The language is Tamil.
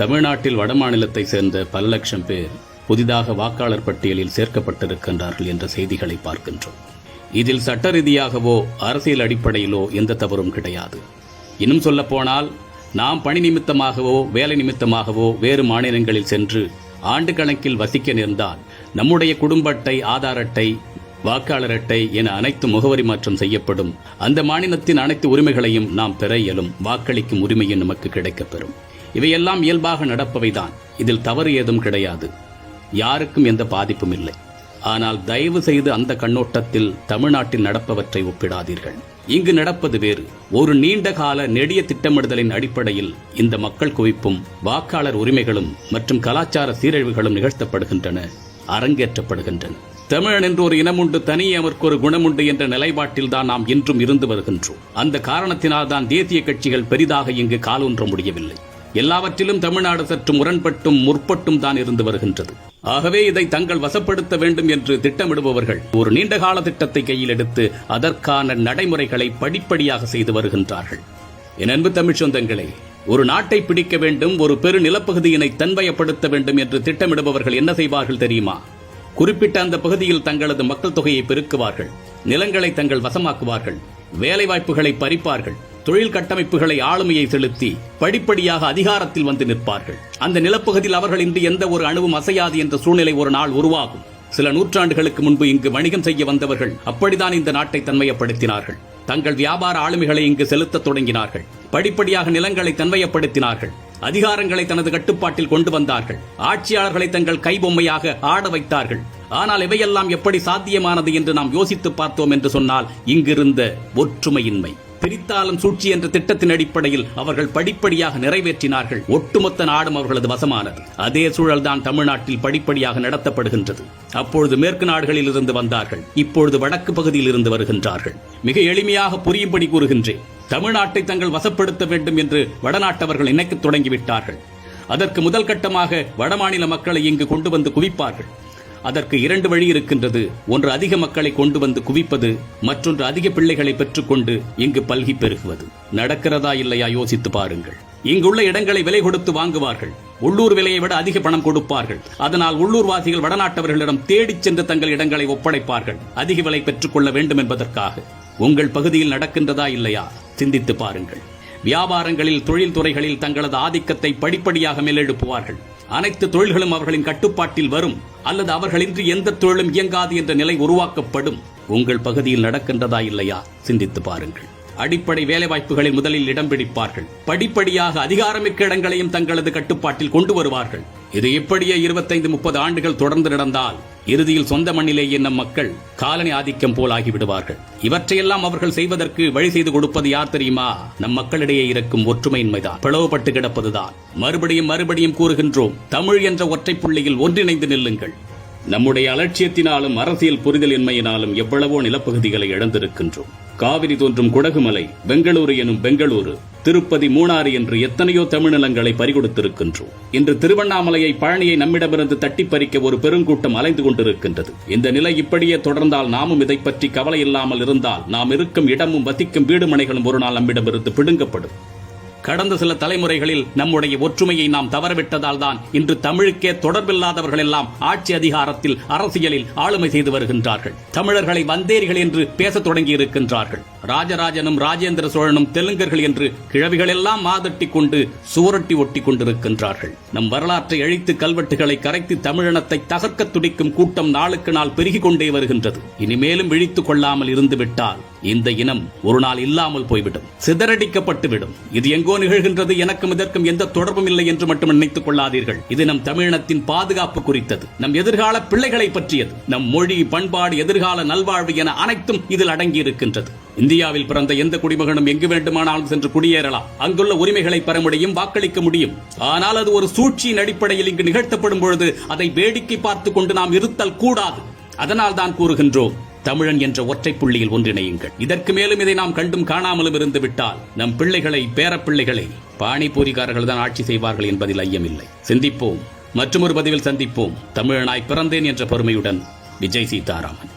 தமிழ்நாட்டில் வடமாநிலத்தை சேர்ந்த பல லட்சம் பேர் புதிதாக வாக்காளர் பட்டியலில் சேர்க்கப்பட்டிருக்கின்றார்கள் என்ற செய்திகளை பார்க்கின்றோம். இதில் சட்ட ரீதியாகவோ அரசியல் அடிப்படையிலோ எந்த தவறும் கிடையாது. இன்னும் சொல்லப்போனால் நாம் பணி நிமித்தமாகவோ வேலை நிமித்தமாகவோ வேறு மாநிலங்களில் சென்று ஆண்டு கணக்கில் வசிக்க நேர்ந்தால் நம்முடைய குடும்ப அட்டை, ஆதார் அட்டை, வாக்காளர் அட்டை என அனைத்து முகவரி மாற்றம் செய்யப்படும். அந்த மாநிலத்தின் அனைத்து உரிமைகளையும் நாம் பெற இயலும். வாக்களிக்கும் உரிமையும் நமக்கு கிடைக்கப்பெறும். இவையெல்லாம் இயல்பாக நடப்பவைதான். இதில் தவறு ஏதும் கிடையாது. யாருக்கும் எந்த பாதிப்பும் இல்லை. ஆனால் தயவு செய்து அந்த கண்ணோட்டத்தில் தமிழ்நாட்டில் நடப்பவற்றை ஒப்பிடாதீர்கள். இங்கு நடப்பது வேறு. ஒரு நீண்ட கால நெடிய திட்டமிடுதலின் அடிப்படையில் இந்த மக்கள் குவிப்பும் வாக்காளர் உரிமைகளும் மற்றும் கலாச்சார சீரழிவுகளும் நிகழ்த்தப்படுகின்றன, அரங்கேற்றப்படுகின்றன. தமிழன் என்று ஒரு இனமுண்டு, தனியே அவருக்கு ஒரு குணமுண்டு என்ற நிலைப்பாட்டில் தான் நாம் இன்றும் இருந்து வருகின்றோம். அந்த காரணத்தினால் தான் தேசிய கட்சிகள் பெரிதாக இங்கு காலூன்ற முடியவில்லை. எல்லாவற்றிலும் தமிழ்நாடு சற்று முரண்பட்டும் முற்பட்டும் தான் இருந்து வருகின்றது. ஆகவே இதை தங்கள் வசப்படுத்த வேண்டும் என்று திட்டமிடுபவர்கள் ஒரு நீண்டகால திட்டத்தை கையில் எடுத்து அதற்கான நடைமுறைகளை படிப்படியாக செய்து வருகின்றார்கள். என் அன்பு தமிழ் சொந்தங்களே, ஒரு நாட்டை பிடிக்க வேண்டும், ஒரு பெரு நிலப்பகுதியினை தன்வயப்படுத்த வேண்டும் என்று திட்டமிடுபவர்கள் என்ன செய்வார்கள் தெரியுமா? குறிப்பிட்ட அந்த பகுதியில் தங்களது மக்கள் தொகையை பெருக்குவார்கள், நிலங்களை தங்கள் வசமாக்குவார்கள், வேலைவாய்ப்புகளை பறிப்பார்கள், தொழில் கட்டமைப்புகளை ஆளுமையை செலுத்தி படிப்படியாக அதிகாரத்தில் வந்து நிற்பார்கள். அந்த நிலப்பகுதியில் அவர்கள் இன்று எந்த ஒரு அணுவும் அசையாது என்ற சூழ்நிலை ஒரு நாள் உருவாகும். சில நூற்றாண்டுகளுக்கு முன்பு இங்கு வணிகம் செய்ய வந்தவர்கள் அப்படித்தான் இந்த நாட்டை தன்மையப்படுத்தினார்கள். தங்கள் வியாபார ஆளுமைகளை இங்கு செலுத்த தொடங்கினார்கள். படிப்படியாக நிலங்களை தன்மையப்படுத்தினார்கள். அதிகாரங்களை தனது கட்டுப்பாட்டில் கொண்டு வந்தார்கள். ஆட்சியாளர்களை தங்கள் கைபொம்மையாக ஆட வைத்தார்கள். ஆனால் இவையெல்லாம் எப்படி சாத்தியமானது என்று நாம் யோசித்து பார்த்தோம் என்று சொன்னால் இங்கிருந்த ஒற்றுமையின்மை. பிரித்தாளும் சூழ்ச்சி என்ற திட்டத்தின் அடிப்படையில் அவர்கள் படிப்படியாக நிறைவேற்றினார்கள். ஒட்டுமொத்த நாடும் அவர்களது வசமானது. அதே சூழல்தான் தமிழ்நாட்டில் படிப்படியாக நடத்தப்படுகின்றது. அப்பொழுது மேற்கு நாடுகளில் இருந்து வந்தார்கள், இப்பொழுது வடக்கு பகுதியில் இருந்து வருகின்றார்கள். மிக எளிமையாக புரியும்படி கூறுகின்றேன். தமிழ்நாட்டை தங்கள் வசப்படுத்த வேண்டும் என்று வடநாட்டவர்கள் நினைக்கத் தொடங்கிவிட்டார்கள். அதற்கு முதல் கட்டமாக வடமாநில மக்களை இங்கு கொண்டு வந்து குவிப்பார்கள். அதற்கு இரண்டு வழி இருக்கின்றது. ஒன்று அதிக மக்களை கொண்டு வந்து குவிப்பது, மற்றொன்று அதிக பிள்ளைகளை பெற்றுக்கொண்டு இங்கு பல்கி பெருகுவது. நடக்கிறதா இல்லையா யோசித்து பாருங்கள். இங்குள்ள இடங்களை விலை கொடுத்து வாங்குவார்கள். உள்ளூர் விலையை விட அதிக பணம் கொடுப்பார்கள். அதனால் உள்ளூர்வாசிகள் வடநாட்டவர்களிடம் தேடிச் சென்று தங்கள் இடங்களை ஒப்படைப்பார்கள், அதிக விலை பெற்றுக் கொள்ள வேண்டும் என்பதற்காக. உங்கள் பகுதியில் நடக்கின்றதா இல்லையா சிந்தித்து பாருங்கள். வியாபாரங்களில், தொழில் துறைகளில் தங்களது ஆதிக்கத்தை படிப்படியாக மேலெழுப்புவார்கள். அனைத்து தொழில்களும் அவர்களின் கட்டுப்பாட்டில் வரும், அல்லது அவர்களின்றி எந்த தொழிலும் இயங்காது என்ற நிலை உருவாக்கப்படும். உங்கள் பகுதியில் நடக்கின்றதா இல்லையா சிந்தித்து பாருங்கள். அடிப்படை வேலைவாய்ப்புகளில் முதலில் இடம் பிடிப்பார்கள். படிப்படியாக அதிகாரமிக்க இடங்களையும் தங்களது கட்டுப்பாட்டில் கொண்டு வருவார்கள். இது இப்படியே 25-30 ஆண்டுகள் தொடர்ந்து நடந்தால் இறுதியில் சொந்த மண்ணிலேயே நம் மக்கள் காலனி ஆதிக்கம் போல் ஆகிவிடுவார்கள். இவற்றையெல்லாம் அவர்கள் செய்வதற்கு வழி செய்து கொடுப்பது யார் தெரியுமா? நம் மக்களிடையே இருக்கும் ஒற்றுமையின்மைதான், பிளவுபட்டு கிடப்பதுதான். மறுபடியும் கூறுகின்றோம், தமிழ் என்ற ஒற்றை புள்ளியில் ஒன்றிணைந்து நில்லுங்கள். நம்முடைய அலட்சியத்தினாலும் அரசியல் புரிதலின்மையினாலும் எவ்வளவோ நிலப்பகுதிகளை இழந்திருக்கின்றோம். காவிரி தோன்றும் குடகுமலை, பெங்களூரு எனும் பெங்களூரு, திருப்பதி, மூணாறு என்று எத்தனையோ தமிழ்நிலங்களை பறிகொடுத்திருக்கின்றோம். இன்று திருவண்ணாமலையை, பழனியை நம்மிடமிருந்து தட்டி பறிக்க ஒரு பெருங்கூட்டம் அலைந்து கொண்டிருக்கின்றது. இந்த நிலை இப்படியே தொடர்ந்தால், நாமும் இதை பற்றி கவலை இல்லாமல் இருந்தால், நாம் இருக்கும் இடமும் வசிக்கும் வீடுமனைகளும் ஒரு நாள் நம்மிடமிருந்து பிடுங்கப்படும். கடந்த சில தலைமுறைகளில் நம்முடைய ஒற்றுமையை நாம் தவறவிட்டதால் தான் இன்று தமிழுக்கே தொடர்பில்லாதவர்கள் எல்லாம் ஆட்சி அதிகாரத்தில், அரசியலில் ஆளுமை செய்து வருகின்றார்கள். தமிழர்களை வந்தேரிகள் என்று பேசத் தொடங்கி இருக்கின்றார்கள். ராஜராஜனும் ராஜேந்திர சோழனும் தெலுங்கர்கள் என்று கிழவிகள் எல்லாம் மாதட்டி கொண்டு சுவரொட்டி ஒட்டி கொண்டிருக்கின்றார்கள். நம் வரலாற்றை அழித்து கல்வெட்டுகளை கரைத்து தமிழினத்தை தகர்க்க துடிக்கும் கூட்டம் நாளுக்கு நாள் பெருகிக் கொண்டே வருகின்றது. இனிமேலும் விழித்துக் கொள்ளாமல் இருந்துவிட்டால் இந்த இனம் ஒரு நாள் இல்லாமல் போய்விடும், சிதறடிக்கப்பட்டுவிடும். இது எங்கோ நிகழ்கின்றது, எனக்கும் இதற்கும் எந்த தொடர்பும் இல்லை என்று மட்டும் நினைத்துக் கொள்ளாதீர்கள். இது நம் தமிழினத்தின் பாதுகாப்பு குறித்தது, நம் எதிர்கால பிள்ளைகளை பற்றியது. நம் மொழி, பண்பாடு, எதிர்கால நல்வாழ்வு என அனைத்தும் இதில் அடங்கி இருக்கின்றது. இந்தியாவில் பிறந்த எந்த குடிமகனும் எங்கு வேண்டுமானாலும் சென்று குடியேறலாம், அங்குள்ள உரிமைகளை பெற முடியும், வாக்களிக்க முடியும். ஆனால் அது ஒரு சூழ்ச்சியின் அடிப்படையில் இங்கு நிகழ்த்தப்படும் பொழுது அதை வேடிக்கை பார்த்துக் கொண்டு நாம் இருத்தல் கூடாது. அதனால் தான் கூறுகின்றோம், தமிழன் என்ற ஒற்றை புள்ளியில் ஒன்றிணையுங்கள். இதற்கு மேலும் இதை நாம் கண்டும் காணாமலும் இருந்து விட்டால் நம் பிள்ளைகளை, பேரப்பிள்ளைகளை பானிபூரிக்காரர்கள் தான் ஆட்சி செய்வார்கள் என்பதில் ஐயமில்லை. சிந்திப்போம். மற்றொரு பதிவில் சந்திப்போம். தமிழனாய் பிறந்தேன் என்ற பெருமையுடன் விஜய் சீதாராமன்.